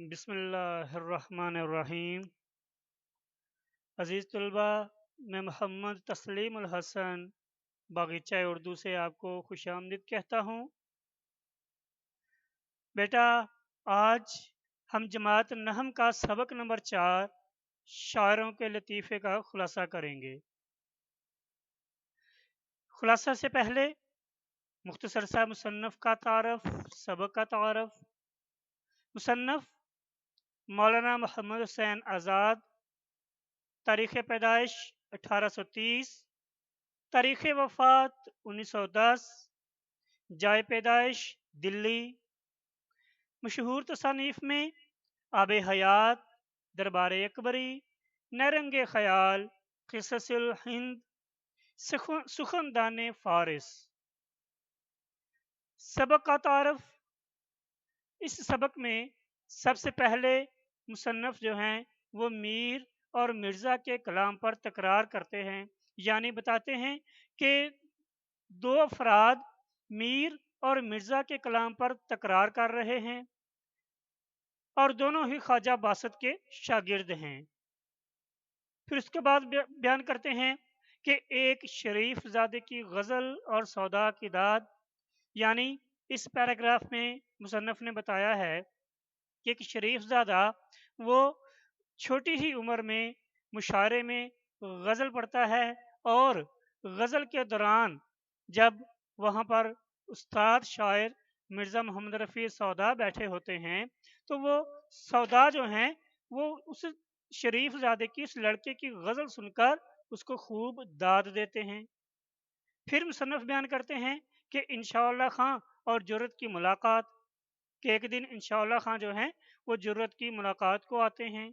بسم اللہ الرحمن الرحیم۔ عزیز طلبہ، میں محمد تسلیم الحسن باغیچہ اردو سے آپ کو خوش آمدید کہتا ہوں۔ بیٹا، آج ہم جماعت نحم کا سبق نمبر 4 شاعروں کے لطیفے کا خلاصہ کریں گے۔ خلاصہ سے پہلے مختصر سا مصنف کا تعارف، سبق کا تعارف۔ مصنف مولانا محمد حسین آزاد، تاریخ پیدائش 1830، تاریخ وفات 1910، جائے پیدائش دلی۔ مشہور تصانیف میں آب حیات، دربار اکبری، نیرنگ خیال، قصص الہند، سخندان فارس۔ سبق کا تعارف۔ اس سبق میں سب سے پہلے مصنف جو ہیں وہ میر اور مرزا کے کلام پر تکرار کرتے ہیں، یعنی بتاتے ہیں کہ دو افراد میر اور مرزا کے کلام پر تکرار کر رہے ہیں اور دونوں ہی خواجہ باسط کے شاگرد ہیں۔ پھر اس کے بعد بیان کرتے ہیں کہ ایک شریف زادے کی غزل اور سودا کی داد، یعنی اس پیراگراف میں مصنف نے بتایا ہے کہ ایک شریف زادہ وہ چھوٹی ہی عمر میں مشاعرے میں غزل پڑھتا ہے، اور غزل کے دوران جب وہاں پر استاد شاعر مرزا محمد رفیع سودا بیٹھے ہوتے ہیں تو وہ سودا جو ہیں وہ اس شریف زادے کی اس لڑکے کی غزل سن کر اس کو خوب داد دیتے ہیں۔ پھر مصنف بیان کرتے ہیں کہ انشاءاللہ خان اور جرت کی ملاقات، کہ ایک دن انشاءاللہ خان جو ہیں وہ جرت کی ملاقات کو آتے ہیں۔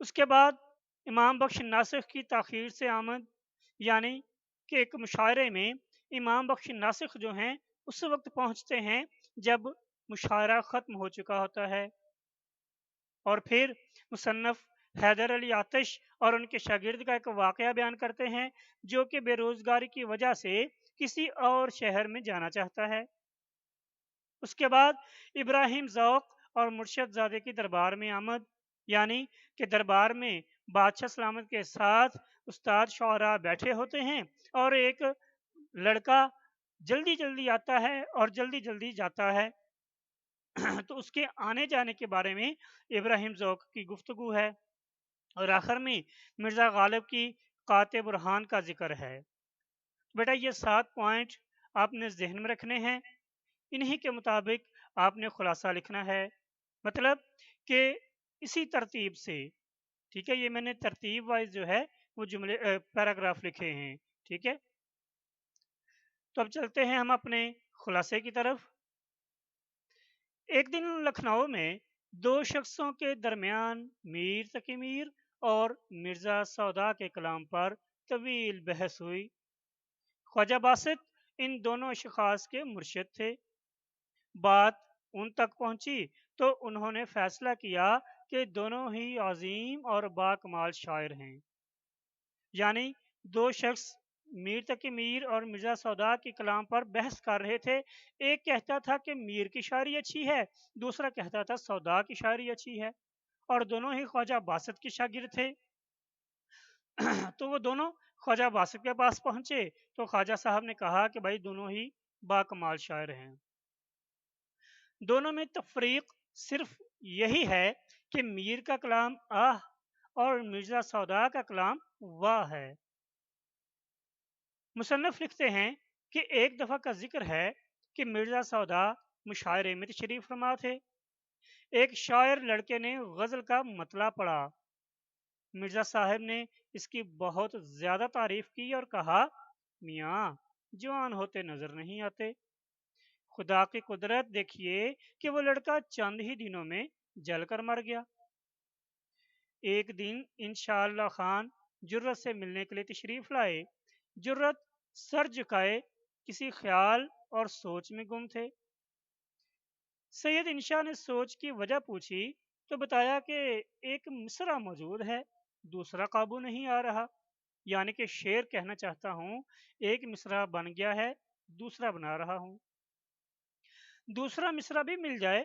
اس کے بعد امام بخش ناسخ کی تاخیر سے آمد، یعنی کہ ایک مشاعرے میں امام بخش ناسخ جو ہیں اس وقت پہنچتے ہیں جب مشاعرہ ختم ہو چکا ہوتا ہے۔ اور پھر مصنف حیدر علی آتش اور ان کے شاگرد کا ایک واقعہ بیان کرتے ہیں جو کہ بے روزگاری کی وجہ سے کسی اور شہر میں جانا چاہتا ہے۔ اس کے بعد ابراہیم ذوق اور مرشد زادے کی دربار میں آمد، یعنی کہ دربار میں بادشاہ سلامت کے ساتھ استاد شعراء بیٹھے ہوتے ہیں اور ایک لڑکا جلدی جلدی آتا ہے اور جلدی جلدی جاتا ہے تو اس کے آنے جانے کے بارے میں ابراہیم ذوق کی گفتگو ہے، اور آخر میں مرزا غالب کی قاطع برہان کا ذکر ہے۔ بیٹا، یہ 7 پوائنٹ آپ نے ذہن میں رکھنے ہیں، انہی کے مطابق آپ نے خلاصہ لکھنا ہے، مطلب کہ اسی ترتیب سے، ٹھیک ہے؟ یہ میں نے ترتیب وائز جو ہے وہ جملے پیراگراف لکھے ہیں، ٹھیک ہے؟ تو اب چلتے ہیں ہم اپنے خلاصے کی طرف۔ ایک دن لکھنؤ میں دو شخصوں کے درمیان میر تقی میر اور مرزا سودا کے کلام پر طویل بحث ہوئی۔ خواجہ باسط ان دونوں اشخاص کے مرشد تھے۔ بات ان تک پہنچی تو انہوں نے فیصلہ کیا کہ دونوں ہی عظیم اور باکمال شاعر ہیں، یعنی دو شخص میر تقی میر اور مرزا سودا کے کلام پر بحث کر رہے تھے۔ ایک کہتا تھا کہ میر کی شاعری اچھی ہے، دوسرا کہتا تھا سودا کی شاعری اچھی ہے، اور دونوں ہی خواجہ باسط کے شاگرد تھے۔ تو وہ دونوں خواجہ باسط کے پاس پہنچے تو خواجہ صاحب نے کہا کہ بھائی دونوں ہی باکمال شاعر ہیں، دونوں میں تفریق صرف یہی ہے کہ میر کا کلام آہ اور مرزا سودا کا کلام واہ ہے۔ مصنف لکھتے ہیں کہ ایک دفعہ کا ذکر ہے کہ مرزا سودا مشاعرے میں تشریف فرما تھے۔ ایک شاعر لڑکے نے غزل کا مطلع پڑھا۔ مرزا صاحب نے اس کی بہت زیادہ تعریف کی اور کہا، میاں جوان ہوتے نظر نہیں آتے، خدا کی قدرت دیکھیے کہ وہ لڑکا چند ہی دنوں میں جل کر مر گیا۔ ایک دن انشاءاللہ خان جرت سے ملنے کے لیے تشریف لائے۔ جرت سر جھکائے کسی خیال اور سوچ میں گم تھے۔ سید انشاء نے سوچ کی وجہ پوچھی تو بتایا کہ ایک مصرع موجود ہے، دوسرا قابو نہیں آ رہا، یعنی کہ شعر کہنا چاہتا ہوں، ایک مصرع بن گیا ہے، دوسرا بنا رہا ہوں، دوسرا مصرع بھی مل جائے